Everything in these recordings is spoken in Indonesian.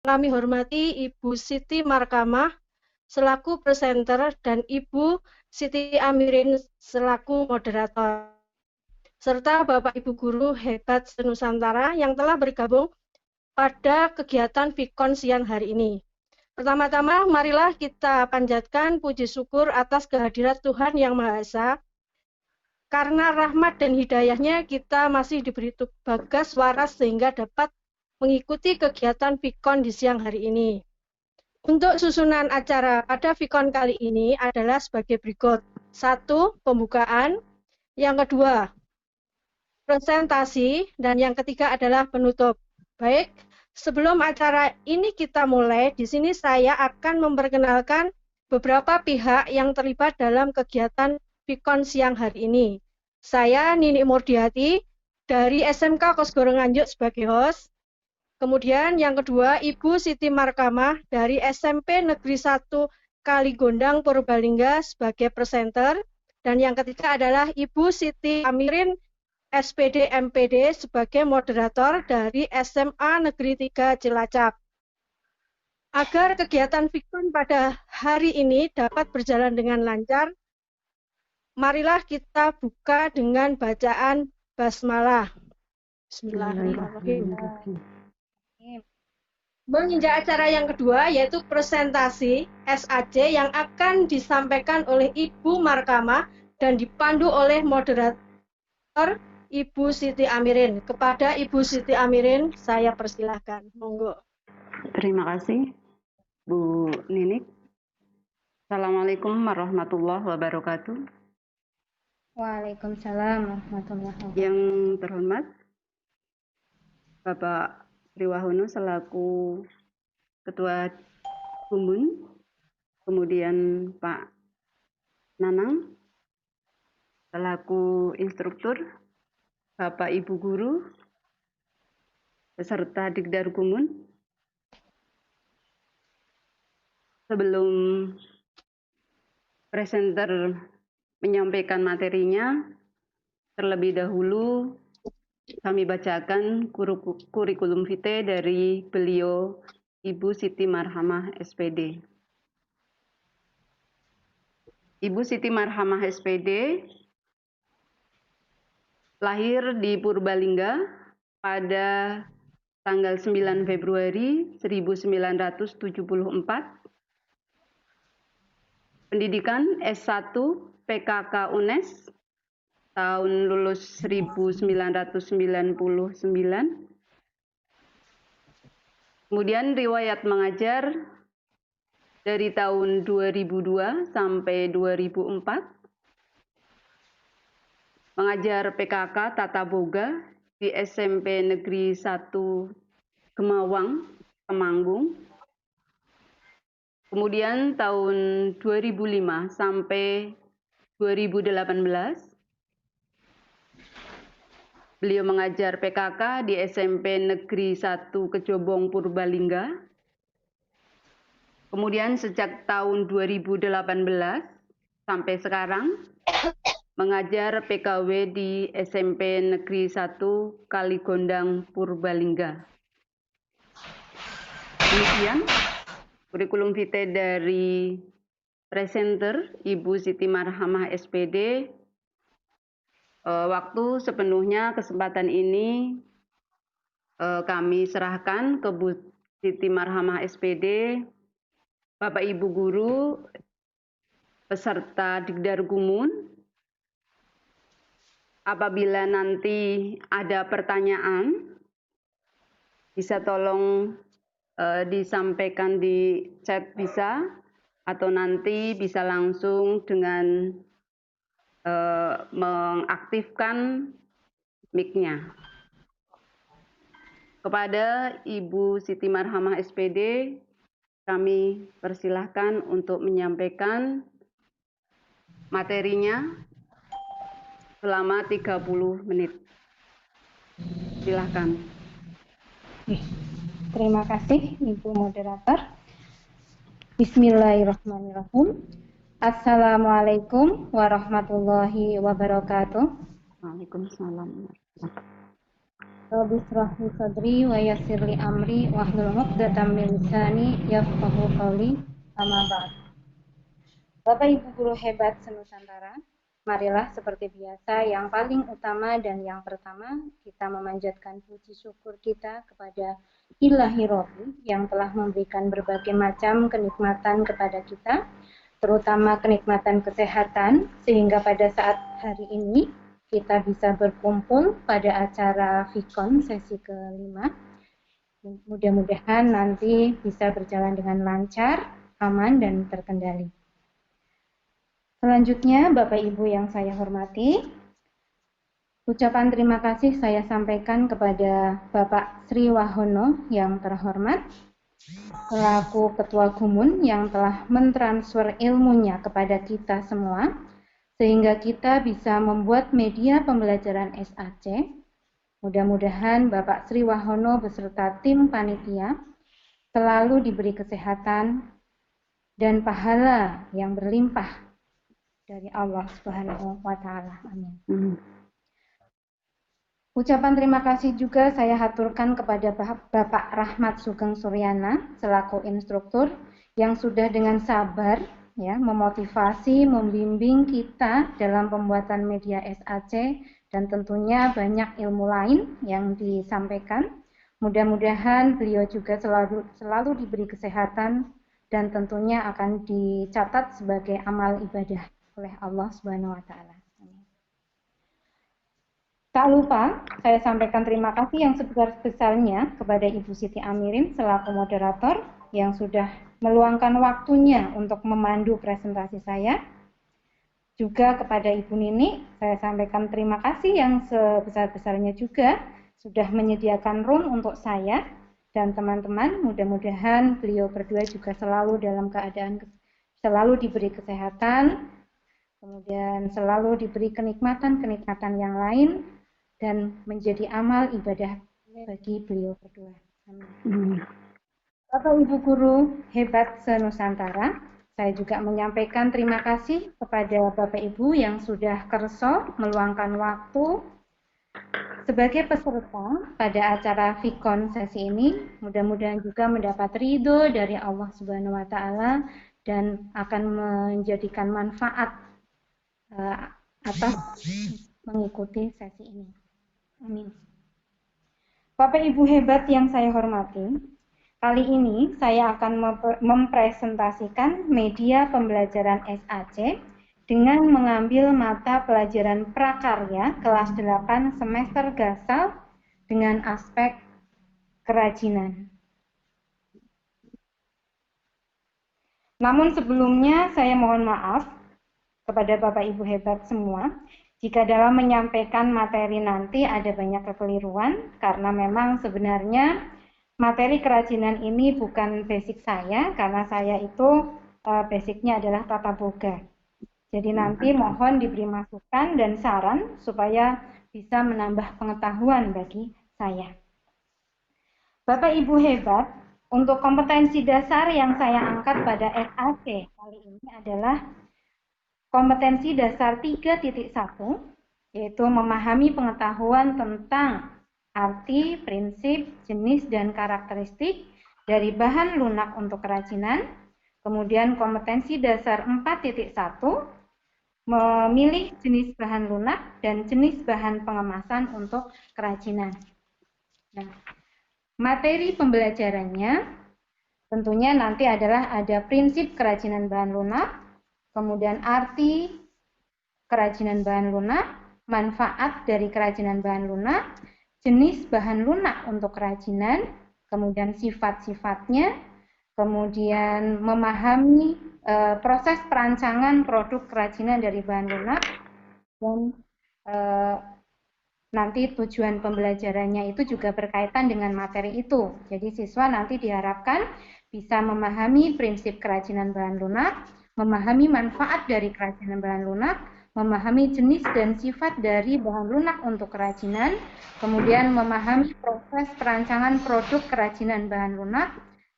kami hormati Ibu Siti Markamah selaku presenter dan Ibu Siti Amirin selaku moderator, serta Bapak Ibu Guru hebat senusantara yang telah bergabung pada kegiatan Vikon siang hari ini. Pertama-tama, marilah kita panjatkan puji syukur atas kehadirat Tuhan Yang Maha Esa. Karena rahmat dan hidayahnya kita masih diberi bagas waras sehingga dapat mengikuti kegiatan Vikon di siang hari ini. Untuk susunan acara pada Vikon kali ini adalah sebagai berikut. 1. Pembukaan. Yang kedua, presentasi. Dan yang ketiga adalah penutup. Baik, sebelum acara ini kita mulai, di sini saya akan memperkenalkan beberapa pihak yang terlibat dalam kegiatan Vikon siang hari ini. Saya Nini Murdiati dari SMK Kosgoro Nganjuk sebagai host. Kemudian yang kedua, Ibu Siti Markamah dari SMP Negeri 1 Kaligondang Purbalingga sebagai presenter. Dan yang ketiga adalah Ibu Siti Amirin SPD MPD sebagai moderator dari SMA Negeri 3 Cilacap. Agar kegiatan Vikon pada hari ini dapat berjalan dengan lancar, marilah kita buka dengan bacaan basmalah. Bismillahirrahmanirrahim. Menginjak acara yang kedua yaitu presentasi SAC yang akan disampaikan oleh Ibu Markamah dan dipandu oleh moderator Ibu Siti Amirin. Kepada Ibu Siti Amirin saya persilahkan. Monggo. Terima kasih Bu Ninik. Assalamualaikum warahmatullahi wabarakatuh. Waalaikumsalam warahmatullahi wabarakatuh. Yang terhormat Bapak Triwahono selaku Ketua Gumun, kemudian Pak Nanang selaku instruktur, Bapak Ibu Guru, beserta Dikdar Gumun. Sebelum presenter menyampaikan materinya, terlebih dahulu kami bacakan kurikulum vitae dari beliau Ibu Siti Marhamah SPD. Ibu Siti Marhamah SPD lahir di Purbalingga pada tanggal 9 Februari 1974. Pendidikan S1 PKK UNES, tahun lulus 1999. Kemudian riwayat mengajar dari tahun 2002 sampai 2004. Mengajar PKK Tata Boga di SMP Negeri 1 Gemawang, Temanggung. Kemudian tahun 2005 sampai 2018, beliau mengajar PKK di SMP Negeri 1 Kejobong Purbalingga. Kemudian sejak tahun 2018 sampai sekarang, mengajar PKW di SMP Negeri 1 Kaligondang Purbalingga. Demikian kurikulum vitae dari presenter Ibu Siti Marhamah SPD. Waktu sepenuhnya kesempatan ini kami serahkan ke Bu Siti Marhamah SPD, Bapak Ibu Guru, peserta Dikdar Gumun. Apabila nanti ada pertanyaan, bisa tolong disampaikan di chat bisa, atau nanti bisa langsung dengan mengaktifkan mic-nya. Kepada Ibu Siti Marhamah SPD, kami persilahkan untuk menyampaikan materinya selama 30 menit. Silakan. Terima kasih Ibu Moderator. Bismillahirrahmanirrahim. Assalamualaikum warahmatullahi wabarakatuh. Waalaikumsalam. Rabbi shrah li sadri wa yassir li amri wahlul 'uqdatam min lisani yafqahu qawli. Amma ba'd. Bapak Ibu guru hebat senusantara, marilah seperti biasa yang paling utama dan yang pertama kita memanjatkan puji syukur kita kepada Ilahi Rabbi yang telah memberikan berbagai macam kenikmatan kepada kita, terutama kenikmatan kesehatan, sehingga pada saat hari ini kita bisa berkumpul pada acara Vikon sesi kelima. Mudah-mudahan nanti bisa berjalan dengan lancar, aman, dan terkendali. Selanjutnya, Bapak Ibu yang saya hormati, ucapan terima kasih saya sampaikan kepada Bapak Sri Wahono yang terhormat, selaku Ketua Gumun yang telah mentransfer ilmunya kepada kita semua, sehingga kita bisa membuat media pembelajaran SAC. Mudah-mudahan Bapak Sri Wahono beserta tim panitia selalu diberi kesehatan dan pahala yang berlimpah dari Allah Subhanahu wa Ta'ala. Amin. Ucapan terima kasih juga saya haturkan kepada Bapak Rahmat Sugeng Suryana selaku instruktur yang sudah dengan sabar memotivasi, membimbing kita dalam pembuatan media SAC, dan tentunya banyak ilmu lain yang disampaikan. Mudah-mudahan beliau juga selalu diberi kesehatan dan tentunya akan dicatat sebagai amal ibadah oleh Allah Subhanahu wa Ta'ala. Tak lupa, saya sampaikan terima kasih yang sebesar-besarnya kepada Ibu Siti Amirin selaku moderator yang sudah meluangkan waktunya untuk memandu presentasi saya. Juga kepada Ibu Nini, saya sampaikan terima kasih yang sebesar-besarnya juga sudah menyediakan room untuk saya dan teman-teman. Mudah-mudahan beliau berdua juga selalu dalam keadaan selalu diberi kesehatan, kemudian selalu diberi kenikmatan-kenikmatan yang lain, dan menjadi amal ibadah bagi beliau berdua. Amin. Bapak Ibu guru hebat senusantara, saya juga menyampaikan terima kasih kepada Bapak Ibu yang sudah kerso meluangkan waktu sebagai peserta pada acara Vikon sesi ini. Mudah-mudahan juga mendapat ridho dari Allah Subhanahu wa Ta'ala dan akan menjadikan manfaat atas mengikuti sesi ini. Amin. Bapak Ibu hebat yang saya hormati, kali ini saya akan mempresentasikan media pembelajaran SAC dengan mengambil mata pelajaran prakarya kelas 8 semester Gasal dengan aspek kerajinan. Namun sebelumnya saya mohon maaf kepada Bapak Ibu hebat semua jika dalam menyampaikan materi nanti ada banyak kekeliruan, karena memang sebenarnya materi kerajinan ini bukan basic saya, karena saya itu basicnya adalah tata boga. Jadi nanti mohon diberi masukan dan saran supaya bisa menambah pengetahuan bagi saya. Bapak Ibu hebat, untuk kompetensi dasar yang saya angkat pada SAC kali ini adalah kompetensi dasar 3.1, yaitu memahami pengetahuan tentang arti, prinsip, jenis, dan karakteristik dari bahan lunak untuk kerajinan. Kemudian kompetensi dasar 4.1, memilih jenis bahan lunak dan jenis bahan pengemasan untuk kerajinan. Nah, materi pembelajarannya tentunya nanti adalah ada prinsip kerajinan bahan lunak, kemudian arti kerajinan bahan lunak, manfaat dari kerajinan bahan lunak, jenis bahan lunak untuk kerajinan, kemudian sifat-sifatnya, kemudian memahami proses perancangan produk kerajinan dari bahan lunak, dan nanti tujuan pembelajarannya itu juga berkaitan dengan materi itu. Jadi siswa nanti diharapkan bisa memahami prinsip kerajinan bahan lunak, memahami manfaat dari kerajinan bahan lunak, memahami jenis dan sifat dari bahan lunak untuk kerajinan, kemudian memahami proses perancangan produk kerajinan bahan lunak,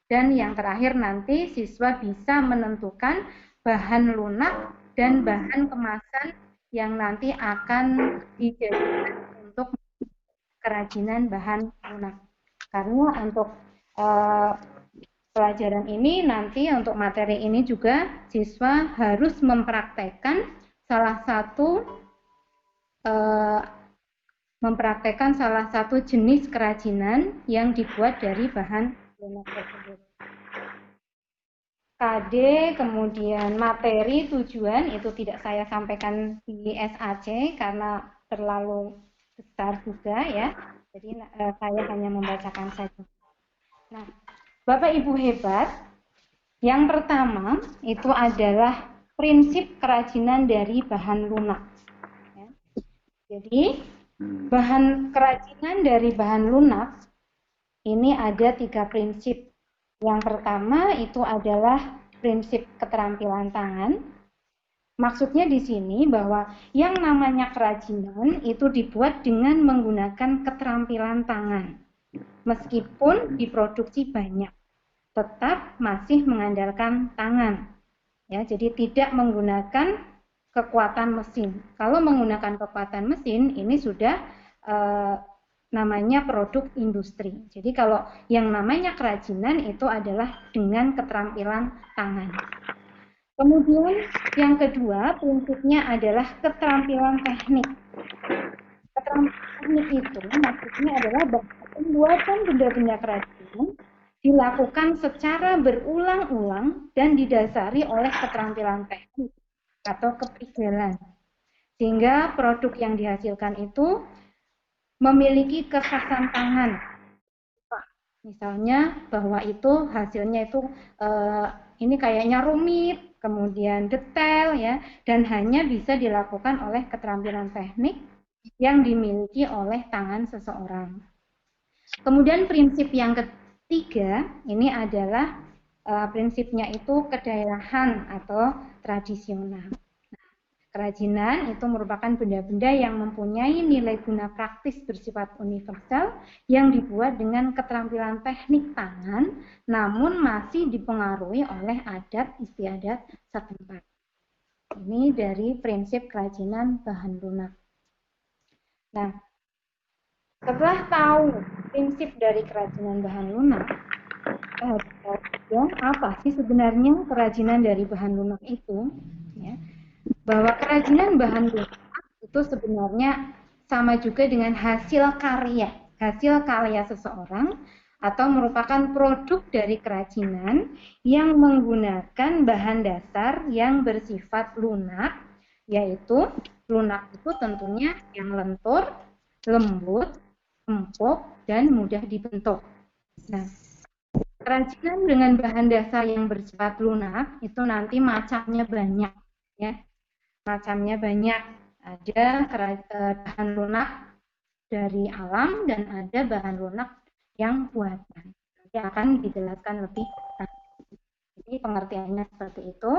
dan yang terakhir nanti siswa bisa menentukan bahan lunak dan bahan kemasan yang nanti akan dijadikan untuk kerajinan bahan lunak. Karena untuk pelajaran ini nanti untuk materi ini juga siswa harus mempraktekkan salah satu jenis kerajinan yang dibuat dari bahan lunak tersebut. KD, kemudian materi, tujuan itu tidak saya sampaikan di SAC karena terlalu besar juga ya. Jadi saya hanya membacakan saja. Nah, Bapak Ibu hebat, yang pertama itu adalah prinsip kerajinan dari bahan lunak. Ya. Jadi bahan kerajinan dari bahan lunak ini ada 3 prinsip. Yang pertama itu adalah prinsip keterampilan tangan. Maksudnya di sini bahwa yang namanya kerajinan itu dibuat dengan menggunakan keterampilan tangan. Meskipun diproduksi banyak, tetap masih mengandalkan tangan. Ya, jadi tidak menggunakan kekuatan mesin. Kalau menggunakan kekuatan mesin, ini sudah namanya produk industri. Jadi kalau yang namanya kerajinan itu adalah dengan keterampilan tangan. Kemudian yang kedua prinsipnya adalah keterampilan teknik. Keterampilan teknik itu maksudnya adalah bahwa pembuatan benda-benda kerajinan dilakukan secara berulang-ulang dan didasari oleh keterampilan teknik atau keprigelan. Sehingga produk yang dihasilkan itu memiliki kekhasan tangan. Misalnya bahwa itu hasilnya itu ini kayaknya rumit, kemudian detail ya, dan hanya bisa dilakukan oleh keterampilan teknik yang dimiliki oleh tangan seseorang. Kemudian prinsip yang ketiga ini adalah prinsipnya itu kedaerahan atau tradisional. Kerajinan itu merupakan benda-benda yang mempunyai nilai guna praktis bersifat universal yang dibuat dengan keterampilan teknik tangan, namun masih dipengaruhi oleh adat istiadat setempat. Ini dari prinsip kerajinan bahan lunak. Nah, setelah tahu prinsip dari kerajinan bahan lunak, kita harus tahu apa sih sebenarnya kerajinan dari bahan lunak itu, ya. Bahwa kerajinan bahan lunak itu sebenarnya sama juga dengan hasil karya seseorang atau merupakan produk dari kerajinan yang menggunakan bahan dasar yang bersifat lunak, yaitu lunak itu tentunya yang lentur, lembut, empuk, dan mudah dibentuk. Nah, kerajinan dengan bahan dasar yang bersifat lunak itu nanti macamnya banyak, ya. Macamnya banyak, ada bahan lunak dari alam dan ada bahan lunak yang buatan. Nanti akan dijelaskan lebih lanjut. Jadi pengertiannya seperti itu.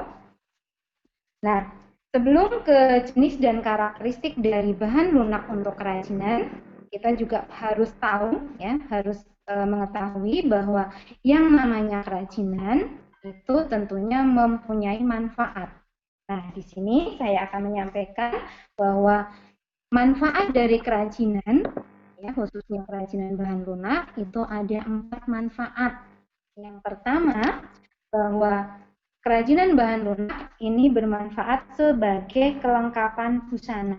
Nah, sebelum ke jenis dan karakteristik dari bahan lunak untuk kerajinan, kita juga harus tahu, ya, harus mengetahui bahwa yang namanya kerajinan itu tentunya mempunyai manfaat. Nah, di sini saya akan menyampaikan bahwa manfaat dari kerajinan, ya, khususnya kerajinan bahan lunak, itu ada 4 manfaat. Yang pertama, bahwa kerajinan bahan lunak ini bermanfaat sebagai kelengkapan busana.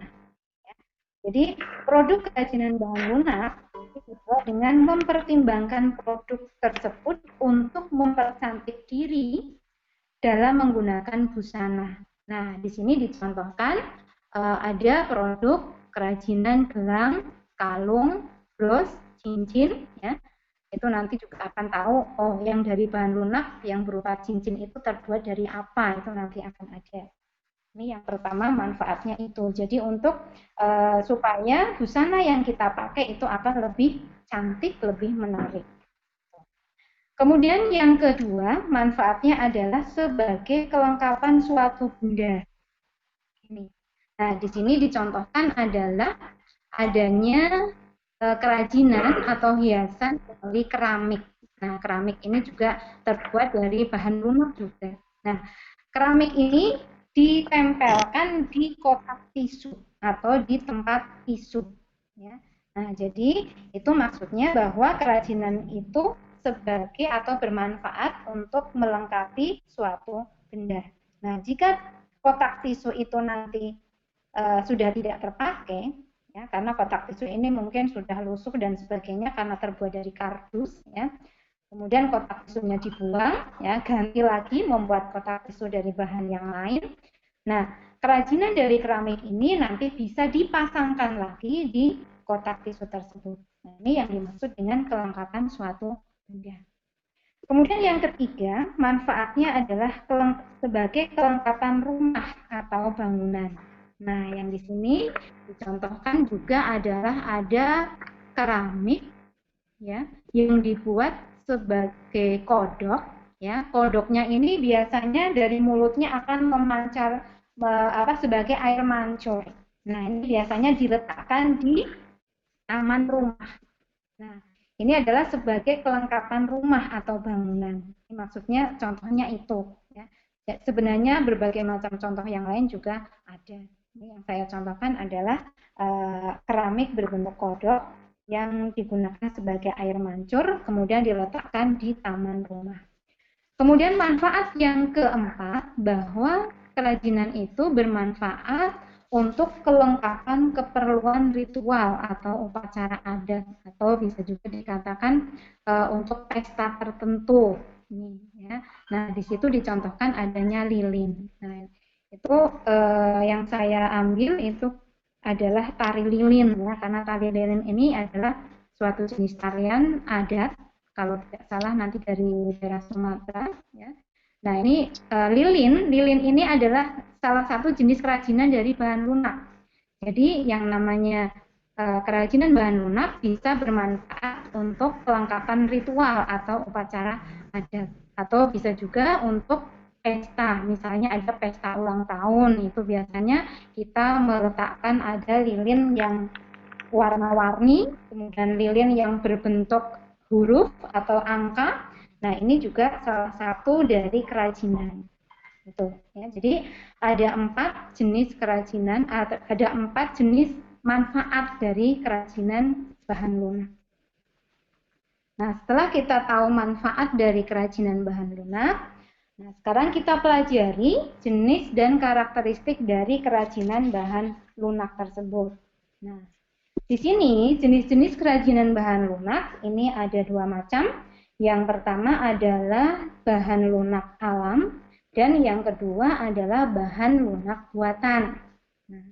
Ya. Jadi, produk kerajinan bahan lunak itu dibuat dengan mempertimbangkan produk tersebut untuk mempercantik diri dalam menggunakan busana. Nah, di sini dicontohkan ada produk kerajinan gelang, kalung, bros, cincin, ya. Itu nanti juga akan tahu, oh yang dari bahan lunak yang berupa cincin itu terbuat dari apa, itu nanti akan ada. Ini yang pertama manfaatnya itu. Jadi untuk supaya busana yang kita pakai itu akan lebih cantik, lebih menarik. Kemudian yang kedua, manfaatnya adalah sebagai kelengkapan suatu benda. Nah, di sini dicontohkan adalah adanya kerajinan atau hiasan dari keramik. Nah, keramik ini juga terbuat dari bahan lunak juga. Nah, keramik ini ditempelkan di kotak tisu atau di tempat tisu. Ya. Nah, jadi itu maksudnya bahwa kerajinan itu sebagai atau bermanfaat untuk melengkapi suatu benda. Nah, jika kotak tisu itu nanti sudah tidak terpakai, ya, karena kotak tisu ini mungkin sudah lusuh dan sebagainya karena terbuat dari kardus, ya. Kemudian kotak tisunya dibuang, ya, ganti lagi membuat kotak tisu dari bahan yang lain. Nah, kerajinan dari keramik ini nanti bisa dipasangkan lagi di kotak tisu tersebut. Nah, ini yang dimaksud dengan kelengkapan suatu benda. Kemudian yang ketiga, manfaatnya adalah sebagai kelengkapan rumah atau bangunan. Nah, yang di sini dicontohkan juga adalah ada keramik, ya, yang dibuat sebagai kodok, ya. Kodoknya ini biasanya dari mulutnya akan memancar sebagai air mancur. Nah, ini biasanya diletakkan di taman rumah. Nah, ini adalah sebagai kelengkapan rumah atau bangunan. Ini maksudnya contohnya itu, ya. Sebenarnya berbagai macam contoh yang lain juga ada. Ini yang saya contohkan adalah keramik berbentuk kodok yang digunakan sebagai air mancur, kemudian diletakkan di taman rumah. Kemudian manfaat yang keempat, bahwa kerajinan itu bermanfaat untuk kelengkapan keperluan ritual atau upacara adat, atau bisa juga dikatakan untuk pesta tertentu. Ini, ya. Nah, di situ dicontohkan adanya lilin. Nah, itu yang saya ambil itu adalah tari lilin, ya, karena tari lilin ini adalah suatu jenis tarian adat, kalau tidak salah nanti dari daerah Sumatera, ya. Nah, ini lilin ini adalah salah satu jenis kerajinan dari bahan lunak. Jadi yang namanya kerajinan bahan lunak bisa bermanfaat untuk kelengkapan ritual atau upacara adat, atau bisa juga untuk pesta. Misalnya ada pesta ulang tahun, itu biasanya kita meletakkan ada lilin yang warna-warni, kemudian lilin yang berbentuk huruf atau angka. Nah, ini juga salah satu dari kerajinan. Gitu, ya. Jadi ada 4 jenis kerajinan, ada 4 jenis manfaat dari kerajinan bahan lunak. Nah, setelah kita tahu manfaat dari kerajinan bahan lunak, nah sekarang kita pelajari jenis dan karakteristik dari kerajinan bahan lunak tersebut. Nah, di sini jenis-jenis kerajinan bahan lunak ini ada 2 macam. Yang pertama adalah bahan lunak alam, dan yang kedua adalah bahan lunak buatan. Nah,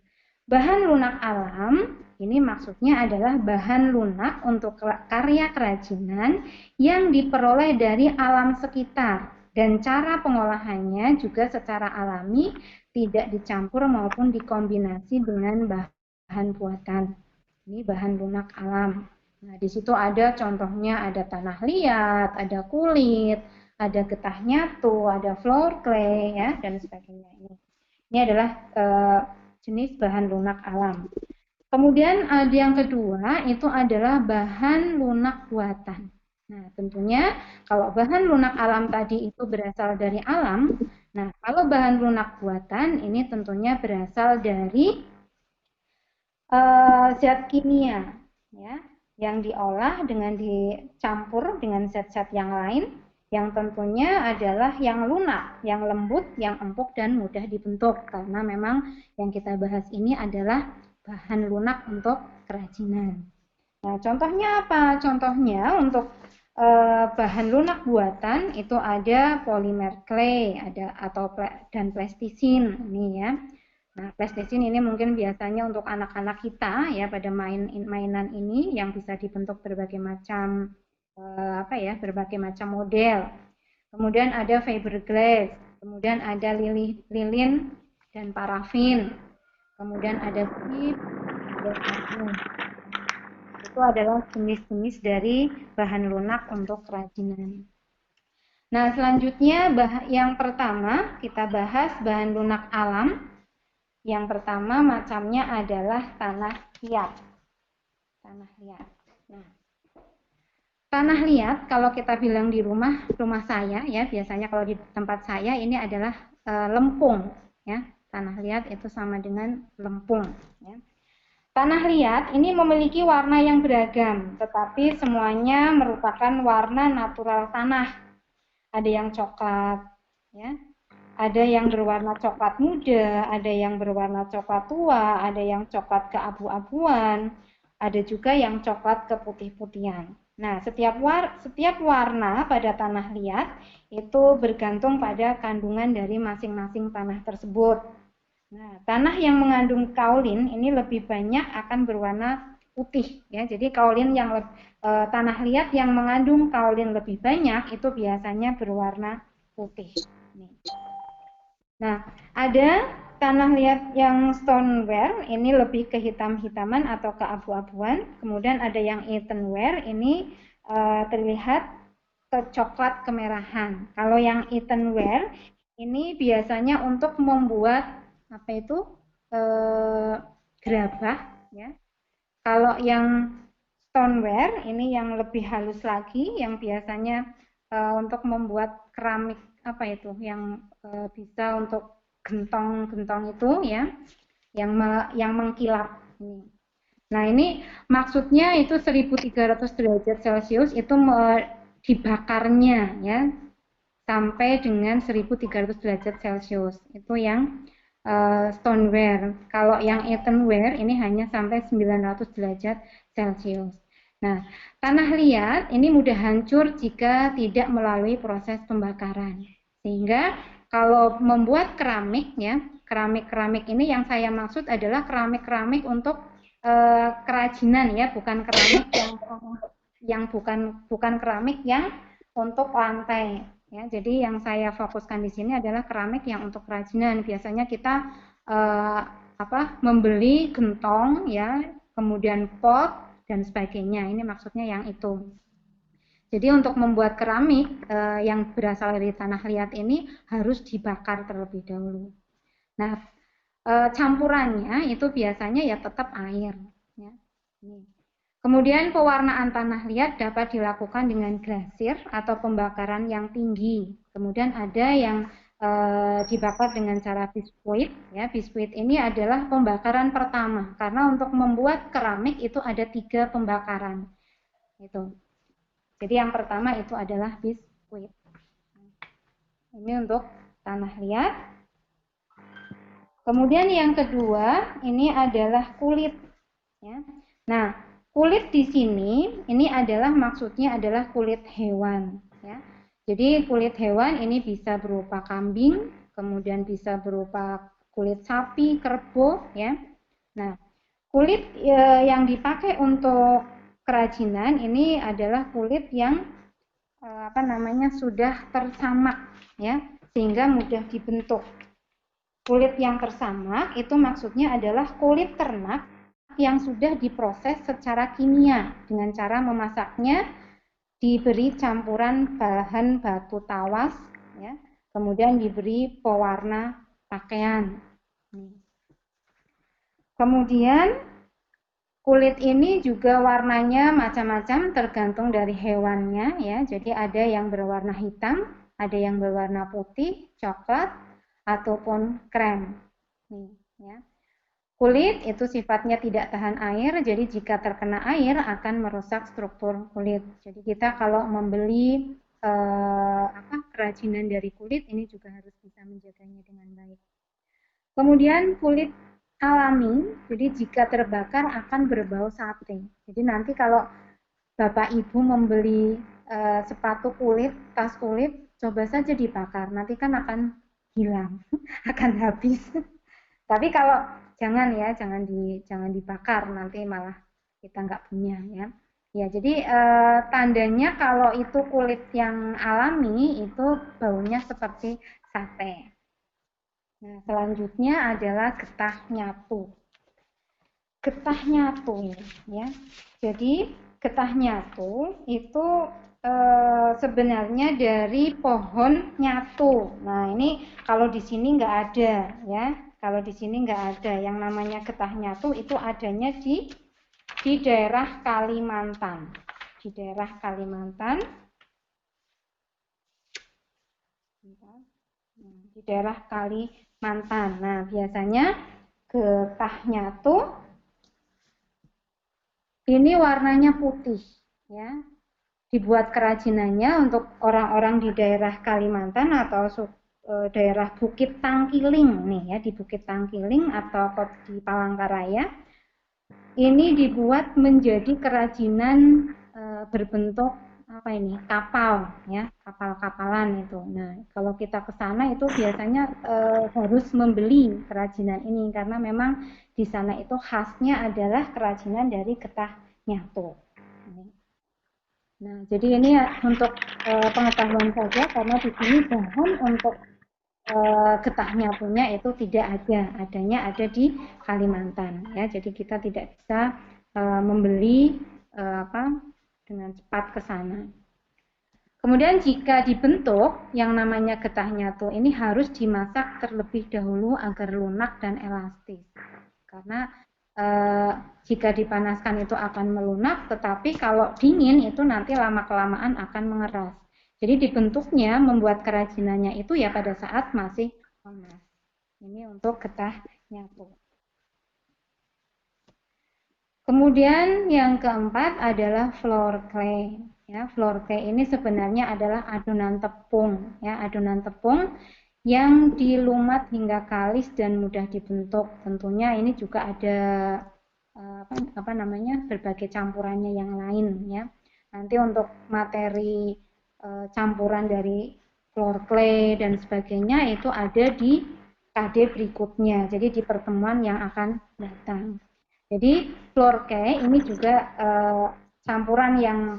bahan lunak alam ini maksudnya adalah bahan lunak untuk karya kerajinan yang diperoleh dari alam sekitar, dan cara pengolahannya juga secara alami, tidak dicampur maupun dikombinasi dengan bahan buatan. Ini bahan lunak alam. Nah, di situ ada contohnya, ada tanah liat, ada kulit, ada getah nyatu, ada floor clay, ya, dan sebagainya. Ini adalah jenis bahan lunak alam. Kemudian ada yang kedua, itu adalah bahan lunak buatan. Nah, tentunya kalau bahan lunak alam tadi itu berasal dari alam, nah kalau bahan lunak buatan ini tentunya berasal dari zat kimia, ya, yang diolah dengan dicampur dengan zat-zat yang lain, yang tentunya adalah yang lunak, yang lembut, yang empuk, dan mudah dibentuk. Karena memang yang kita bahas ini adalah bahan lunak untuk kerajinan. Nah, contohnya apa? Contohnya untuk bahan lunak buatan itu ada polimer clay, dan plastisin ini, ya. Nah, plastisin ini mungkin biasanya untuk anak-anak kita, ya, pada mainan ini yang bisa dibentuk berbagai macam berbagai macam model. Kemudian ada fiberglass, kemudian ada lilin dan parafin. Kemudian ada sip, ada sabun. Itu adalah jenis-jenis dari bahan lunak untuk kerajinan. Nah, selanjutnya yang pertama kita bahas bahan lunak alam. Yang pertama macamnya adalah tanah liat. Tanah liat. Nah, tanah liat kalau kita bilang di rumah saya, ya, biasanya kalau di tempat saya ini adalah lempung, ya. Tanah liat itu sama dengan lempung, ya. Tanah liat ini memiliki warna yang beragam, tetapi semuanya merupakan warna natural tanah. Ada yang coklat, ya, ada yang berwarna coklat muda, ada yang berwarna coklat tua, ada yang coklat keabu-abuan, ada juga yang coklat keputih-putihan. Nah, setiap warna pada tanah liat itu bergantung pada kandungan dari masing-masing tanah tersebut. Nah, tanah yang mengandung kaolin ini lebih banyak akan berwarna putih, ya. Jadi tanah liat yang mengandung kaolin lebih banyak itu biasanya berwarna putih. Nah, ada tanah liat yang stoneware ini lebih ke hitam-hitaman atau ke abu-abuan. Kemudian ada yang earthenware ini terlihat ke coklat kemerahan. Kalau yang earthenware ini biasanya untuk membuat gerabah, ya. Kalau yang stoneware ini yang lebih halus lagi, yang biasanya untuk membuat keramik yang bisa untuk gentong-gentong itu, ya, yang mengkilap ini. Nah, ini maksudnya itu 1300 derajat Celcius itu dibakarnya, ya, sampai dengan 1300 derajat Celcius. Itu yang stoneware. Kalau yang earthenware ini hanya sampai 900 derajat Celcius. Nah, tanah liat ini mudah hancur jika tidak melalui proses pembakaran. Sehingga kalau membuat keramik, ya, keramik ini yang saya maksud adalah keramik untuk kerajinan, ya, bukan keramik yang bukan keramik yang untuk lantai. Ya, jadi yang saya fokuskan di sini adalah keramik yang untuk kerajinan. Biasanya kita membeli gentong, ya, kemudian pot dan sebagainya. Ini maksudnya yang itu. Jadi untuk membuat keramik yang berasal dari tanah liat ini harus dibakar terlebih dahulu. Nah, campurannya itu biasanya ya tetap air. Ya. Kemudian pewarnaan tanah liat dapat dilakukan dengan glasir atau pembakaran yang tinggi. Kemudian ada yang dibakar dengan cara biskuit. Ya, biskuit ini adalah pembakaran pertama karena untuk membuat keramik itu ada 3 pembakaran. Itu. Jadi yang pertama itu adalah biskuit. Ini untuk tanah liat. Kemudian yang kedua ini adalah kulit. Ya. Nah, kulit di sini ini adalah maksudnya adalah kulit hewan, ya. Jadi kulit hewan ini bisa berupa kambing, kemudian bisa berupa kulit sapi, kerbau, ya. Nah, kulit yang dipakai untuk kerajinan ini adalah kulit yang sudah tersamak, ya, sehingga mudah dibentuk. Kulit yang tersamak itu maksudnya adalah kulit ternak yang sudah diproses secara kimia dengan cara memasaknya diberi campuran bahan batu tawas, ya, kemudian diberi pewarna pakaian. Kemudian kulit ini juga warnanya macam-macam tergantung dari hewannya, ya. Jadi ada yang berwarna hitam, ada yang berwarna putih, coklat ataupun krem. Ya. Kulit itu sifatnya tidak tahan air, jadi jika terkena air akan merusak struktur kulit. Jadi kita kalau membeli kerajinan dari kulit ini juga harus bisa menjaganya dengan baik. Kemudian kulit alami, jadi jika terbakar akan berbau sate. Jadi nanti kalau Bapak Ibu membeli sepatu kulit, tas kulit, coba saja dibakar, nanti kan akan hilang, akan habis. Tapi kalau jangan dibakar, nanti malah kita nggak punya, ya. Ya, jadi tandanya kalau itu kulit yang alami itu baunya seperti sate. Nah, selanjutnya adalah getah nyatu. Getah nyatu, ya. Jadi getah nyatu itu sebenarnya dari pohon nyatu. Nah, ini kalau di sini nggak ada, ya. Kalau di sini nggak ada. Yang namanya getah nyatu itu adanya di daerah Kalimantan. Di daerah Kalimantan. Di daerah Kalimantan. Nah, biasanya getah nyatu Ini warnanya putih, ya. Dibuat kerajinannya untuk orang-orang di daerah Kalimantan atau daerah Bukit Tangkiling nih ya, di Bukit Tangkiling atau di Palangkaraya. Ini dibuat menjadi kerajinan berbentuk apa ini, kapal ya, kapal-kapalan itu. Nah, kalau kita ke sana itu biasanya harus membeli kerajinan ini karena memang di sana itu khasnya adalah kerajinan dari getah nyatu. Nah, jadi ini untuk pengetahuan saja karena di sini bahan untuk getah nyatunya itu tidak ada, adanya ada di Kalimantan ya. Jadi kita tidak bisa membeli dengan cepat ke sana. Kemudian jika dibentuk yang namanya getah nyatu ini harus dimasak terlebih dahulu agar lunak dan elastis. Karena jika dipanaskan itu akan melunak, tetapi kalau dingin itu nanti lama-kelamaan akan mengeras. Jadi dibentuknya membuat kerajinannya itu ya pada saat masih panas. Ini untuk getah nyatu. Kemudian yang keempat adalah floor clay. Ya, floor clay ini sebenarnya adalah adonan tepung. Ya, adonan tepung yang dilumat hingga kalis dan mudah dibentuk. Tentunya ini juga ada berbagai campurannya yang lain ya. Nanti untuk materi campuran dari floor clay dan sebagainya itu ada di KD berikutnya. Jadi di pertemuan yang akan datang. Jadi floor clay ini juga campuran yang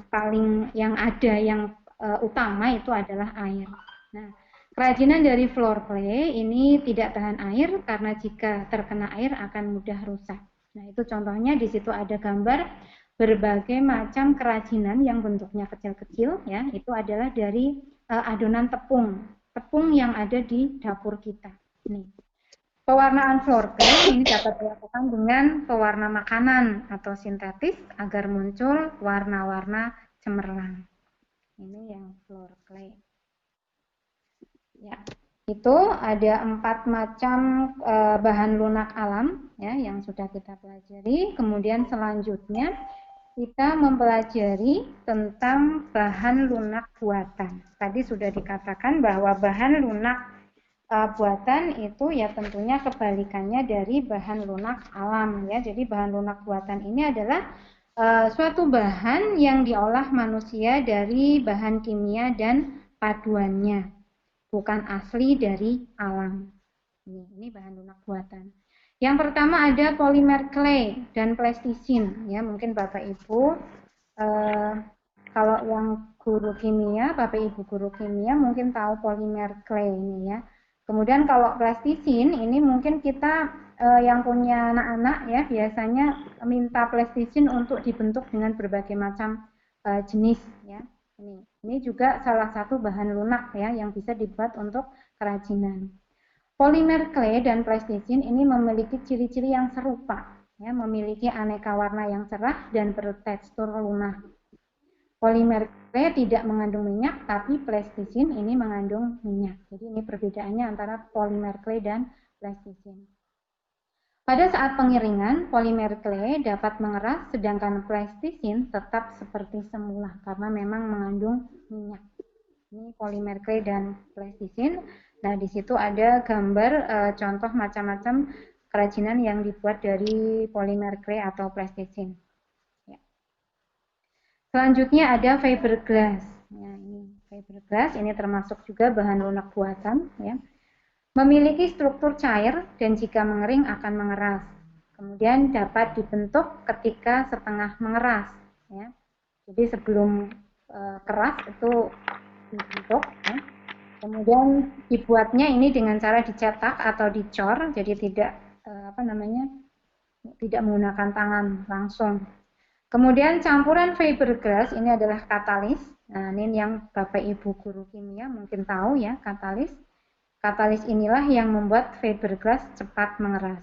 utama itu adalah air. Nah, kerajinan dari floor clay ini tidak tahan air karena jika terkena air akan mudah rusak. Nah, itu contohnya di situ ada gambar berbagai macam kerajinan yang bentuknya kecil-kecil ya, itu adalah dari adonan tepung yang ada di dapur kita. Nih. Pewarnaan floor clay ini dapat dilakukan dengan pewarna makanan atau sintetis agar muncul warna-warna cemerlang. Ini yang floor clay. Ya, itu ada 4 macam bahan lunak alam ya yang sudah kita pelajari. Kemudian selanjutnya kita mempelajari tentang bahan lunak buatan. Tadi sudah dikatakan bahwa bahan lunak buatan itu ya tentunya kebalikannya dari bahan lunak alam ya. Jadi bahan lunak buatan ini adalah suatu bahan yang diolah manusia dari bahan kimia dan paduannya, bukan asli dari alam. Ini bahan lunak buatan. Yang pertama ada polimer clay dan plasticine ya. Mungkin Bapak Ibu kalau yang guru kimia, Bapak Ibu guru kimia mungkin tahu polimer clay ini ya. Kemudian kalau plasticine ini mungkin kita yang punya anak-anak ya biasanya minta plasticine untuk dibentuk dengan berbagai macam jenis ya. Ini juga salah satu bahan lunak ya yang bisa dibuat untuk kerajinan. Polimer clay dan plasticine ini memiliki ciri-ciri yang serupa ya, memiliki aneka warna yang cerah dan bertekstur lunak. Polimer clay tidak mengandung minyak, tapi plasticine ini mengandung minyak. Jadi ini perbedaannya antara polimer clay dan plasticine. Pada saat pengiringan, polimer clay dapat mengeras, sedangkan plasticine tetap seperti semula karena memang mengandung minyak. Ini polimer clay dan plasticine. Nah, di situ ada gambar contoh macam-macam kerajinan yang dibuat dari polimer clay atau plasticine. Selanjutnya ada fiberglass. Ya, ini fiberglass ini termasuk juga bahan lunak buatan. Ya. Memiliki struktur cair dan jika mengering akan mengeras. Kemudian dapat dibentuk ketika setengah mengeras. Ya. Jadi sebelum keras itu dibentuk. Ya. Kemudian dibuatnya ini dengan cara dicetak atau dicor. Jadi tidak tidak menggunakan tangan langsung. Kemudian campuran fiberglass ini adalah katalis. Nah, ini yang Bapak Ibu guru kimia mungkin tahu ya, katalis. Katalis inilah yang membuat fiberglass cepat mengeras.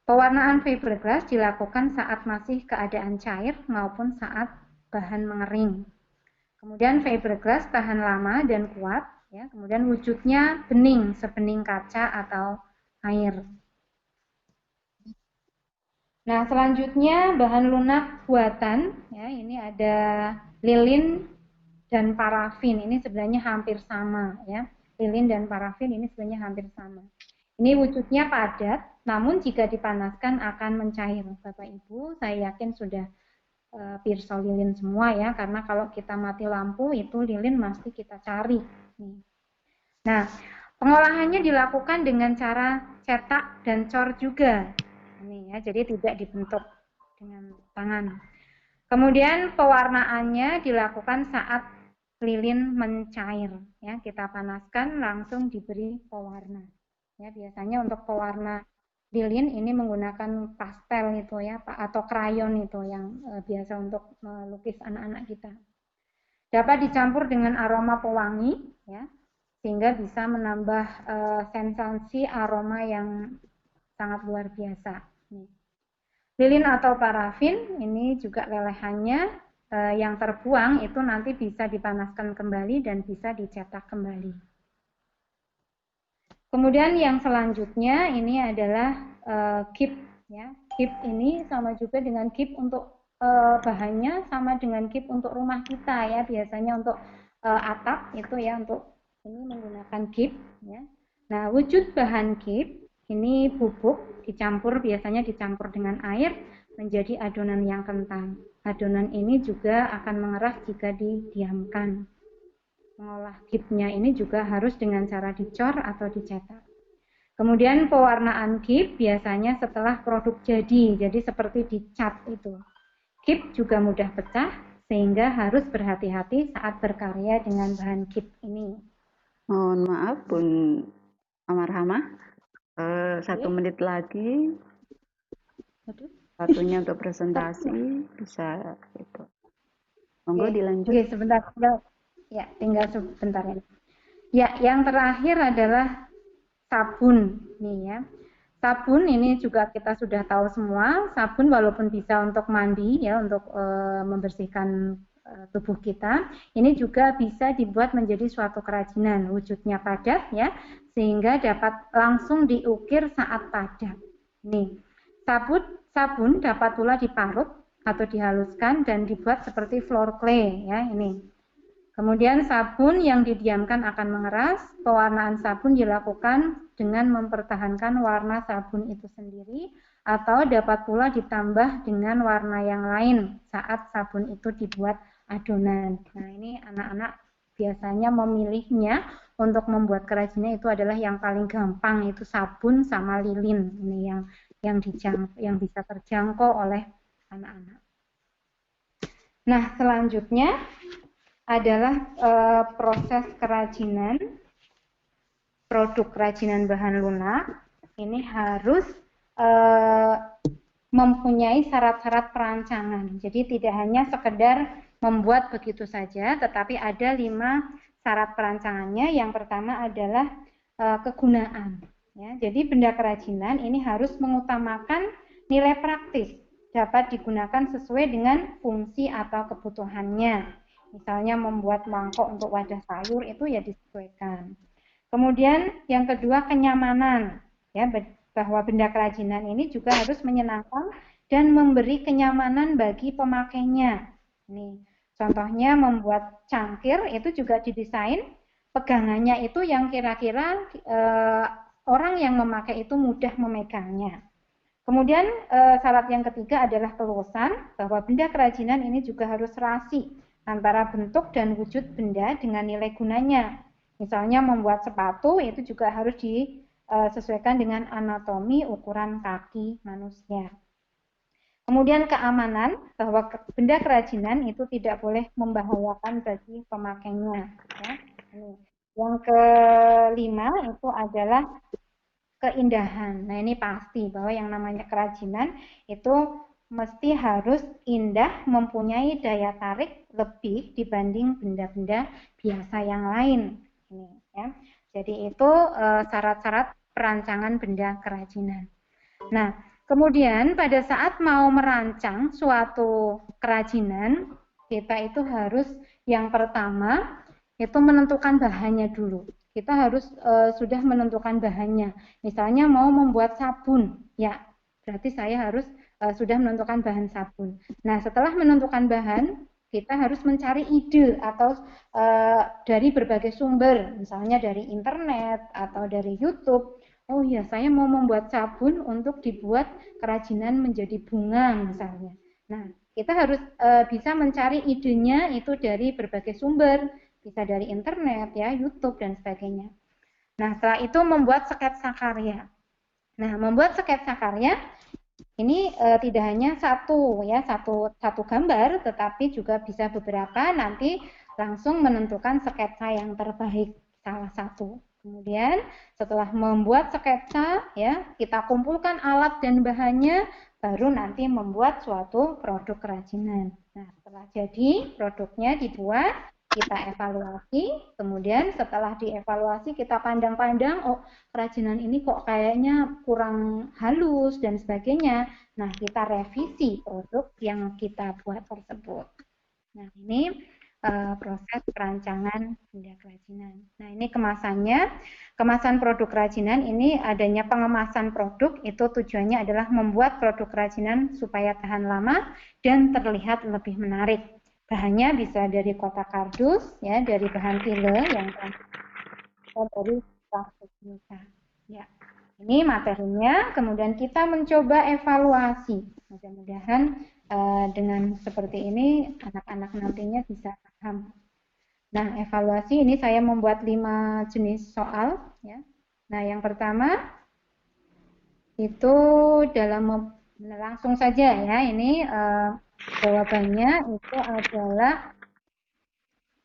Pewarnaan fiberglass dilakukan saat masih keadaan cair maupun saat bahan mengering. Kemudian fiberglass tahan lama dan kuat, ya. Kemudian wujudnya bening, sebening kaca atau air. Nah, selanjutnya bahan lunak buatan, ya, ini ada lilin dan parafin. Ini sebenarnya hampir sama, ya. Lilin dan parafin ini sebenarnya hampir sama. Ini wujudnya padat, namun jika dipanaskan akan mencair. Bapak Ibu, saya yakin sudah pirsa lilin semua ya, karena kalau kita mati lampu itu lilin mesti kita cari. Nah, pengolahannya dilakukan dengan cara cetak dan cor juga. Ini ya, jadi tidak dibentuk dengan tangan. Kemudian pewarnaannya dilakukan saat lilin mencair. Ya, kita panaskan langsung diberi pewarna. Ya, biasanya untuk pewarna lilin ini menggunakan pastel itu ya, atau krayon itu yang biasa untuk melukis anak-anak kita. Dapat dicampur dengan aroma pewangi, ya, sehingga bisa menambah sensasi aroma yang sangat luar biasa. Lilin atau parafin ini juga lelehannya yang terbuang itu nanti bisa dipanaskan kembali dan bisa dicetak kembali. Kemudian yang selanjutnya ini adalah kip, ya. Kip ini sama juga dengan kip untuk bahannya sama dengan kip untuk rumah kita ya, biasanya untuk atap itu ya, untuk ini menggunakan kip ya. Nah, wujud bahan kip ini bubuk biasanya dicampur dengan air menjadi adonan yang kental. Adonan ini juga akan mengeras jika didiamkan. Mengolah kipnya ini juga harus dengan cara dicor atau dicetak. Kemudian pewarnaan kip biasanya setelah produk jadi seperti dicat itu. Kip juga mudah pecah sehingga harus berhati-hati saat berkarya dengan bahan kip ini. Mohon maaf Bun Amarhamah. 1 menit lagi. Satunya untuk presentasi bisa itu. Monggo dilanjut. Oke, sebentar. Ya, tinggal sebentar ya. Ya, yang terakhir adalah sabun nih ya. Sabun ini juga kita sudah tahu semua. Sabun walaupun bisa untuk mandi ya, untuk membersihkan tubuh kita, ini juga bisa dibuat menjadi suatu kerajinan. Wujudnya padat ya, sehingga dapat langsung diukir saat padat. Nih, sabun dapat pula diparut atau dihaluskan dan dibuat seperti floor clay ya ini. Kemudian sabun yang didiamkan akan mengeras. Pewarnaan sabun dilakukan dengan mempertahankan warna sabun itu sendiri atau dapat pula ditambah dengan warna yang lain saat sabun itu dibuat adonan. Nah, ini anak-anak biasanya memilihnya untuk membuat kerajinan itu adalah yang paling gampang, itu sabun sama lilin. Ini yang bisa terjangkau oleh anak-anak. Nah, selanjutnya adalah proses kerajinan produk kerajinan bahan lunak. Ini harus mempunyai syarat-syarat perancangan. Jadi tidak hanya sekedar membuat begitu saja, tetapi ada 5 syarat perancangannya. Yang pertama adalah kegunaan. Ya, jadi benda kerajinan ini harus mengutamakan nilai praktis, dapat digunakan sesuai dengan fungsi atau kebutuhannya. Misalnya membuat mangkok untuk wadah sayur itu ya disesuaikan. Kemudian yang kedua kenyamanan, ya, bahwa benda kerajinan ini juga harus menyenangkan dan memberi kenyamanan bagi pemakainya. Nih, contohnya membuat cangkir itu juga didesain pegangannya itu yang kira-kira orang yang memakai itu mudah memegangnya. Kemudian syarat yang ketiga adalah keluasan, bahwa benda kerajinan ini juga harus serasi antara bentuk dan wujud benda dengan nilai gunanya. Misalnya membuat sepatu itu juga harus disesuaikan dengan anatomi ukuran kaki manusia. Kemudian keamanan, bahwa benda kerajinan itu tidak boleh membahayakan bagi pemakainya. Ya. Yang kelima itu adalah keindahan. Nah, ini pasti bahwa yang namanya kerajinan itu mesti harus indah, mempunyai daya tarik lebih dibanding benda-benda biasa yang lain. Ini, ya. Jadi itu syarat-syarat perancangan benda kerajinan. Nah, kemudian pada saat mau merancang suatu kerajinan, kita itu harus yang pertama itu menentukan bahannya dulu. Kita harus sudah menentukan bahannya. Misalnya mau membuat sabun, ya berarti saya harus sudah menentukan bahan sabun. Nah, setelah menentukan bahan, kita harus mencari ide atau dari berbagai sumber, misalnya dari internet atau dari YouTube. Oh ya, saya mau membuat sabun untuk dibuat kerajinan menjadi bunga misalnya. Nah, kita harus bisa mencari idenya itu dari berbagai sumber, bisa dari internet, ya, YouTube dan sebagainya. Nah, setelah itu membuat sketsa karya. Nah, membuat sketsa karya ini tidak hanya satu gambar, tetapi juga bisa beberapa, nanti langsung menentukan sketsa yang terbaik salah satu. Kemudian setelah membuat sketsa, ya, kita kumpulkan alat dan bahannya, baru nanti membuat suatu produk kerajinan. Nah, setelah jadi produknya dibuat, kita evaluasi, kemudian setelah dievaluasi kita pandang-pandang, oh kerajinan ini kok kayaknya kurang halus dan sebagainya. Nah, kita revisi produk yang kita buat tersebut. Nah, ini proses perancangan benda kerajinan. Nah, ini kemasannya. Kemasan produk kerajinan ini adanya pengemasan produk, itu tujuannya adalah membuat produk kerajinan supaya tahan lama dan terlihat lebih menarik. Bahannya bisa dari kotak kardus, ya, dari bahan tile yang dari plastik biasa. Ya, ini materinya. Kemudian kita mencoba evaluasi. Mudah-mudahan dengan seperti ini anak-anak nantinya bisa paham. Nah, evaluasi ini saya membuat 5 jenis soal, ya. Nah, yang pertama itu langsung saja, ya, ini jawabannya itu adalah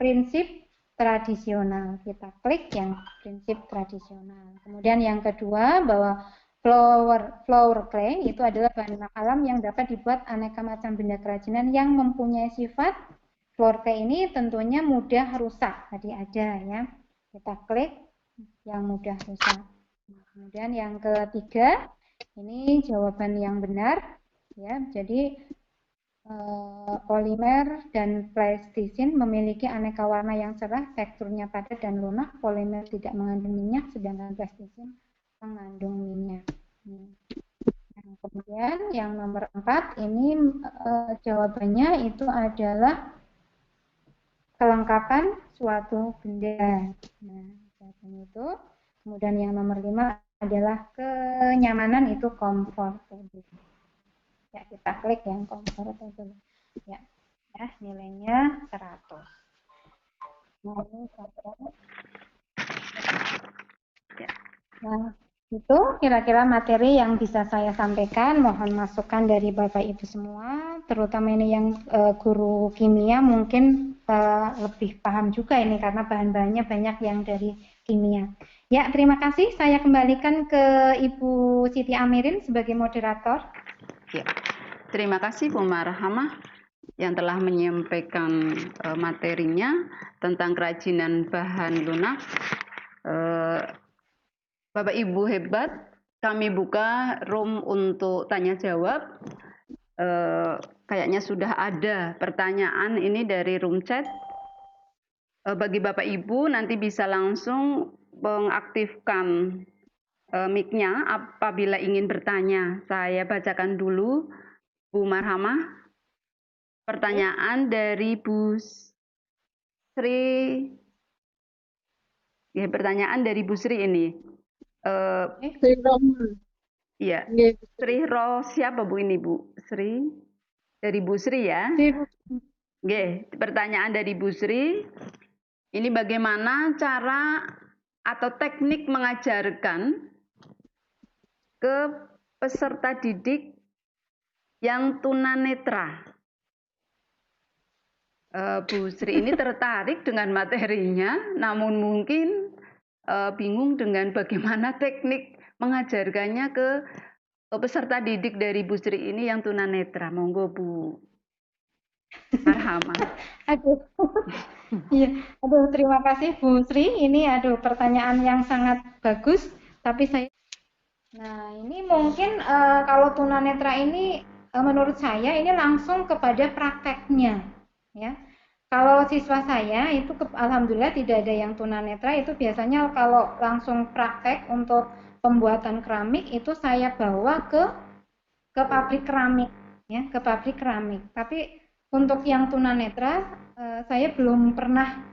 prinsip tradisional. Kita klik yang prinsip tradisional. Kemudian yang kedua bahwa flower clay itu adalah bahan alam yang dapat dibuat aneka macam benda kerajinan yang mempunyai sifat. Flower clay ini tentunya mudah rusak. Tadi ada, ya. Kita klik yang mudah rusak. Kemudian yang ketiga, ini jawaban yang benar, ya. Jadi polimer dan plastisine memiliki aneka warna yang cerah, teksturnya padat dan lunak. Polimer tidak mengandung minyak, sedangkan plastisine mengandung minyak. Nah, kemudian yang nomor 4 ini jawabannya itu adalah kelengkapan suatu benda. Nah, jawabannya itu. Kemudian yang nomor 5 adalah kenyamanan, itu comfort. Ya, kita klik yang comfort itu. Ya, nilainya 100. Nah, ini 100. Ya. Nah, itu kira-kira materi yang bisa saya sampaikan. Mohon masukan dari Bapak Ibu semua, terutama ini yang guru kimia mungkin lebih paham juga ini karena bahan-bahannya banyak yang dari kimia. Ya, terima kasih. Saya kembalikan ke Ibu Siti Amirin sebagai moderator. Ya, terima kasih Bu Marhamah yang telah menyampaikan materinya tentang kerajinan bahan lunak. Bapak Ibu hebat, kami buka room untuk tanya jawab. Kayaknya sudah ada pertanyaan ini dari room chat. Bagi Bapak Ibu nanti bisa langsung mengaktifkan mic-nya apabila ingin bertanya. Saya bacakan dulu, Bu Marhamah. Pertanyaan dari Bu Sri. Ya, pertanyaan dari Bu Sri ini. Iya, Sri Ro siapa Bu ini Bu? Sri dari Bu Sri, ya. Oke, pertanyaan dari Bu Sri. Ini bagaimana cara atau teknik mengajarkan ke peserta didik yang tunanetra. Bu Sri ini tertarik dengan materinya, namun mungkin bingung dengan bagaimana teknik mengajarkannya ke peserta didik dari Bu Sri ini yang tunanetra. Monggo Bu Marhamah. Terima kasih Bu Sri. Ini pertanyaan yang sangat bagus. Tapi nah ini mungkin kalau tunanetra ini menurut saya ini langsung kepada prakteknya, ya. Kalau siswa saya itu alhamdulillah tidak ada yang tunanetra, itu biasanya kalau langsung praktek untuk pembuatan keramik itu saya bawa ke ke pabrik keramik, ya, ke pabrik keramik. Tapi untuk yang tunanetra, saya belum pernah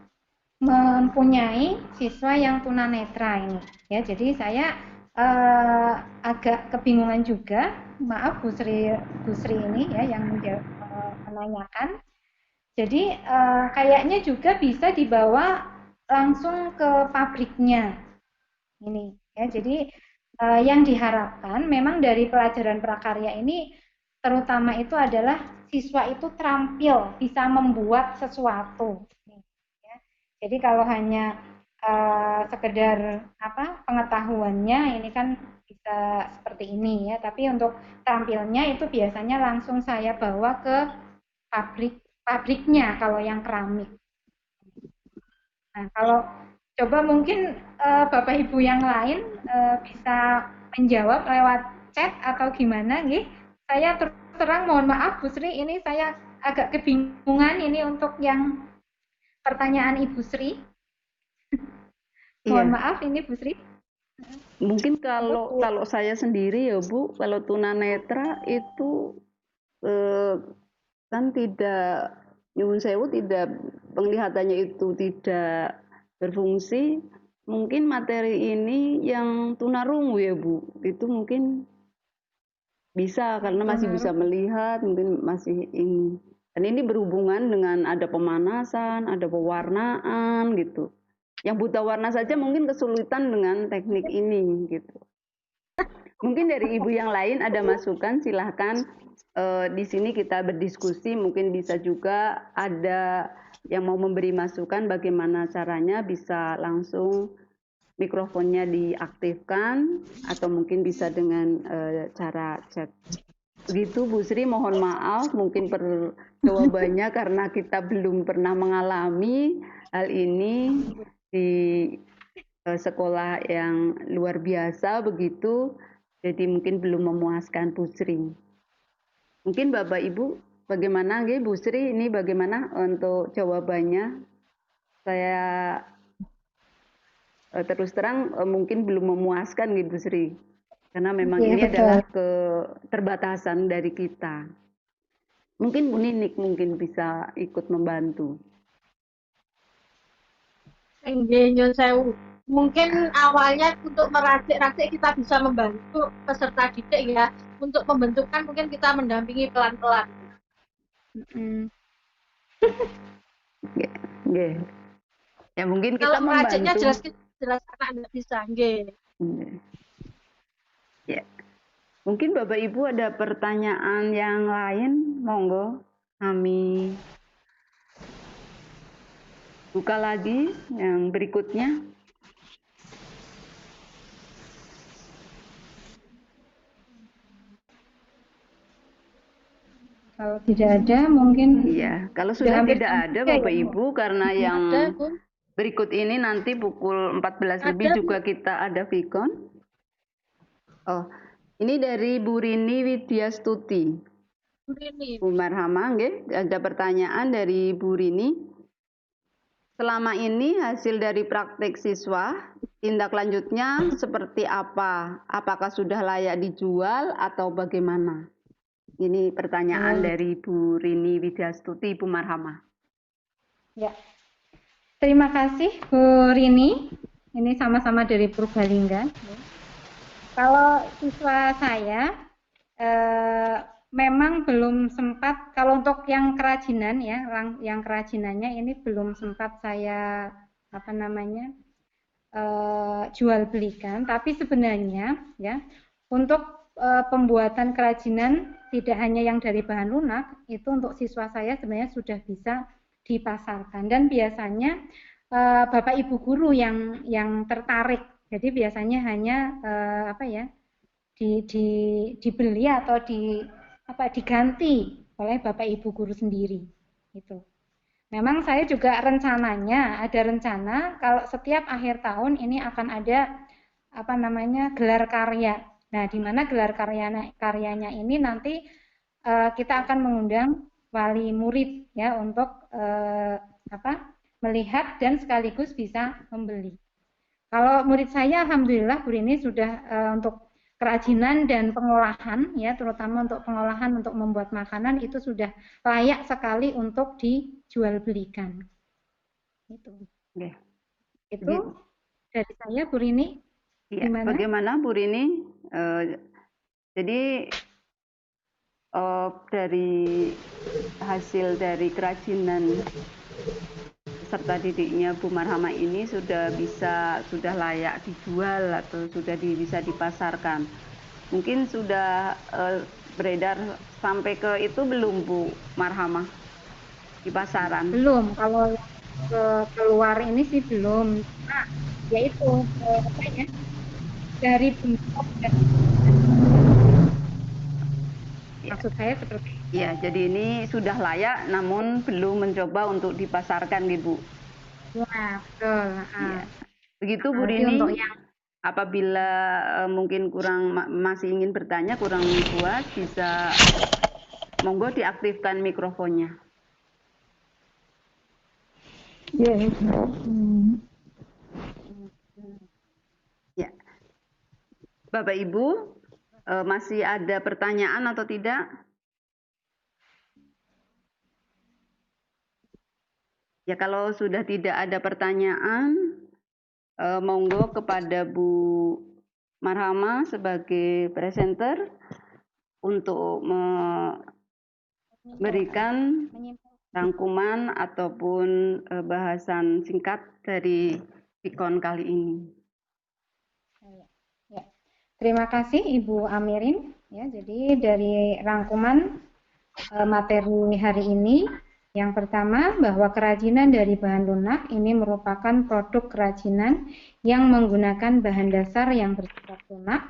mempunyai siswa yang tunanetra ini, ya. Jadi saya agak kebingungan juga. Maaf Bu Sri ini ya yang menanyakan. Jadi kayaknya juga bisa dibawa langsung ke pabriknya ini, ya. Jadi yang diharapkan memang dari pelajaran prakarya ini terutama itu adalah siswa itu terampil bisa membuat sesuatu. Ya. Jadi kalau hanya sekedar pengetahuannya ini kan bisa seperti ini, ya. Tapi untuk tampilnya itu biasanya langsung saya bawa ke pabriknya kalau yang keramik. Nah, kalau coba mungkin Bapak Ibu yang lain bisa menjawab lewat chat atau gimana, nggih? Saya terang mohon maaf Bu Sri, ini saya agak kebingungan ini untuk yang pertanyaan Ibu Sri. Mohon maaf ini Bu Sri. Mungkin kalau saya sendiri ya Bu, kalau tunanetra itu kan tidak, nyuwun sewu, tidak, penglihatannya itu tidak berfungsi. Mungkin materi ini yang tunarungu ya Bu, itu mungkin bisa karena masih bisa melihat, mungkin masih ini. Dan ini berhubungan dengan ada pemanasan, ada pewarnaan gitu. Yang buta warna saja mungkin kesulitan dengan teknik ini gitu. Mungkin dari ibu yang lain ada masukan, silahkan. Di sini kita berdiskusi, mungkin bisa juga ada yang mau memberi masukan bagaimana caranya, bisa langsung mikrofonnya diaktifkan atau mungkin bisa dengan cara chat. Begitu Bu Sri, mohon maaf mungkin jawabannya karena kita belum pernah mengalami hal ini di sekolah yang luar biasa begitu, jadi mungkin belum memuaskan Bu Sri. Mungkin Bapak Ibu bagaimana nggih Bu Sri, ini bagaimana untuk jawabannya? Saya terus terang mungkin belum memuaskan nggih Bu Sri. Karena memang ini adalah keterbatasan dari kita. Mungkin Bu Ninik mungkin bisa ikut membantu. Nggih, nyuwun sewu. Mungkin awalnya untuk meracik-racik kita bisa membantu peserta didik ya. Untuk pembentukan mungkin kita mendampingi pelan-pelan. Ya mungkin kita kalau membantu. meraciknya jelas anak bisa, nggih. Ya. Mungkin Bapak Ibu ada pertanyaan yang lain, monggo kami buka lagi yang berikutnya. Kalau tidak ada mungkin. Iya, kalau sudah tidak ada Bapak Ibu, karena yang berikut ini nanti pukul 14 lebih juga kita ada Vicon. Oh, ini dari Bu Rini Widyastuti. Bu Rini. Bu Marhamah, ada pertanyaan dari Bu Rini. Selama ini hasil dari praktek siswa, tindak lanjutnya seperti apa? Apakah sudah layak dijual atau bagaimana? Ini pertanyaan dari Bu Rini Widyastuti, Bu Marhamah. Ya, terima kasih Bu Rini. Ini sama-sama dari Purbalingga. Kalau siswa saya memang belum sempat, kalau untuk yang kerajinan ya, yang kerajinannya ini belum sempat saya jual belikan. Tapi sebenarnya ya untuk pembuatan kerajinan tidak hanya yang dari bahan lunak, itu untuk siswa saya sebenarnya sudah bisa dipasarkan, dan biasanya Bapak Ibu guru yang tertarik. Jadi biasanya hanya dibeli atau diganti oleh Bapak Ibu guru sendiri. Gitu. Memang saya juga ada rencana kalau setiap akhir tahun ini akan ada gelar karya. Nah, di mana gelar karyanya ini nanti kita akan mengundang wali murid ya untuk melihat dan sekaligus bisa membeli. Kalau murid saya alhamdulillah Bu Rini sudah untuk kerajinan dan pengolahan ya, terutama untuk pengolahan untuk membuat makanan itu sudah layak sekali untuk dijual belikan. Oke. Itu dari saya, Bu Rini. Iya, bagaimana Bu Rini? Jadi dari hasil dari kerajinan serta didiknya Bu Marhama ini sudah layak dijual atau sudah bisa dipasarkan. Mungkin sudah beredar sampai ke itu belum Bu Marhama di pasaran? Belum, kalau keluar ini sih belum. Nah, yaitu apa ya? Dari bentuk dan maksud saya seperti itu. Ya, jadi ini sudah layak namun belum mencoba untuk dipasarkan, Ibu. Ya, betul. Ya. Begitu Bu Rini. Untuk yang apabila mungkin masih ingin bertanya, kurang puas, bisa monggo diaktifkan mikrofonnya. Ya. Ya. Bapak Ibu, masih ada pertanyaan atau tidak? Ya, kalau sudah tidak ada pertanyaan, monggo kepada Bu Marhama sebagai presenter untuk memberikan rangkuman ataupun bahasan singkat dari Pikon kali ini. Ya. Terima kasih Ibu Amirin. Ya, jadi dari rangkuman materi hari ini, yang pertama bahwa kerajinan dari bahan lunak ini merupakan produk kerajinan yang menggunakan bahan dasar yang bersifat lunak,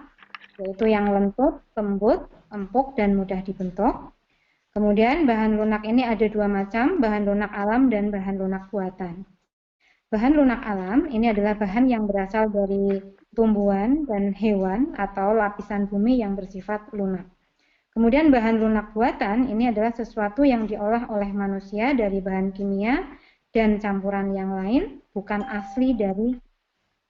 yaitu yang lentur, lembut, empuk, dan mudah dibentuk. Kemudian bahan lunak ini ada dua macam, bahan lunak alam dan bahan lunak buatan. Bahan lunak alam ini adalah bahan yang berasal dari tumbuhan dan hewan atau lapisan bumi yang bersifat lunak. Kemudian bahan lunak buatan ini adalah sesuatu yang diolah oleh manusia dari bahan kimia dan campuran yang lain, bukan asli dari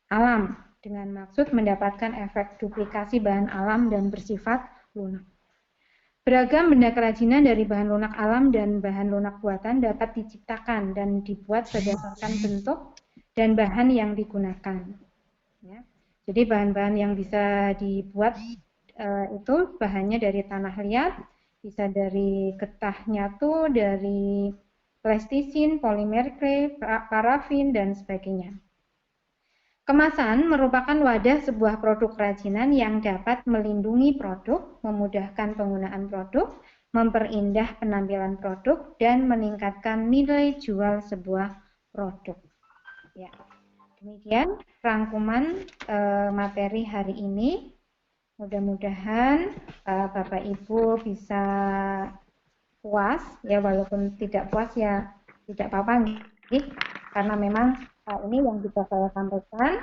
alam, dengan maksud mendapatkan efek duplikasi bahan alam dan bersifat lunak. Beragam benda kerajinan dari bahan lunak alam dan bahan lunak buatan dapat diciptakan dan dibuat berdasarkan bentuk dan bahan yang digunakan. Ya. Jadi bahan-bahan yang bisa dibuat itu bahannya dari tanah liat, bisa dari getah nyatu, dari plastisin, polimer clay, parafin, dan sebagainya. Kemasan merupakan wadah sebuah produk kerajinan yang dapat melindungi produk, memudahkan penggunaan produk, memperindah penampilan produk, dan meningkatkan nilai jual sebuah produk. Ya. Demikian rangkuman materi hari ini. Mudah-mudahan Bapak Ibu bisa puas, ya walaupun tidak puas ya tidak apa-apa, karena memang ini yang bisa saya sampaikan.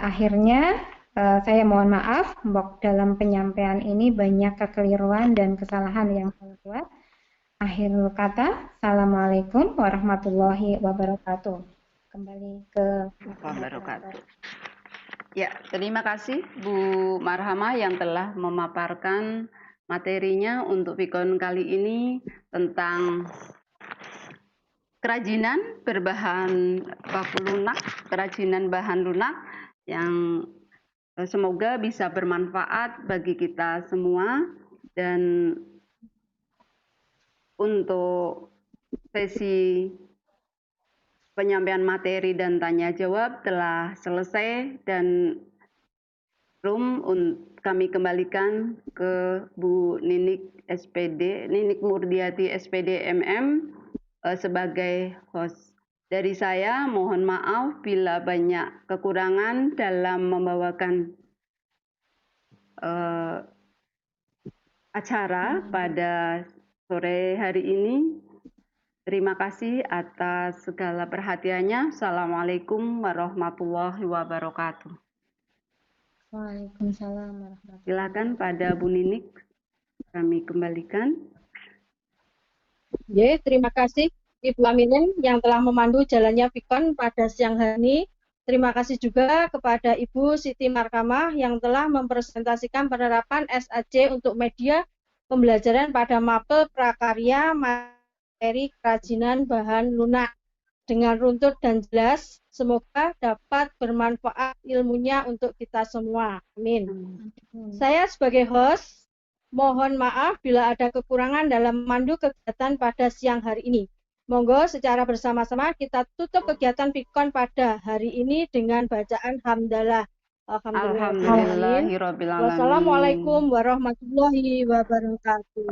Akhirnya saya mohon maaf dalam penyampaian ini banyak kekeliruan dan kesalahan yang saya buat. Akhirul kata, Assalamualaikum warahmatullahi wabarakatuh. Kembali ke wabarakatuh. Ya, terima kasih Bu Marhama yang telah memaparkan materinya untuk Pikon kali ini tentang kerajinan berbahan baku lunak, kerajinan bahan lunak yang semoga bisa bermanfaat bagi kita semua. Dan untuk sesi penyampaian materi dan tanya jawab telah selesai dan room kami kembalikan ke Bu Ninik SPD, Ninik Murdiati SPD MM sebagai host. Dari saya mohon maaf bila banyak kekurangan dalam membawakan acara pada sore hari ini. Terima kasih atas segala perhatiannya. Assalamualaikum warahmatullahi wabarakatuh. Waalaikumsalam warahmatullahi wabarakatuh. Silakan pada Bu Ninik, kami kembalikan. Terima kasih Ibu Aminin yang telah memandu jalannya Pikon pada siang hari ini. Terima kasih juga kepada Ibu Siti Markamah yang telah mempresentasikan penerapan SAJ untuk media pembelajaran pada mapel prakarya materi kerajinan bahan lunak dengan runtut dan jelas. Semoga dapat bermanfaat ilmunya untuk kita semua. Amin. Saya sebagai host, mohon maaf bila ada kekurangan dalam memandu kegiatan pada siang hari ini. Monggo secara bersama-sama kita tutup kegiatan Pikon pada hari ini dengan bacaan hamdalah. Alhamdulillahirabbil alamin. Alhamdulillahirabbil alamin. Wassalamualaikum warahmatullahi wabarakatuh.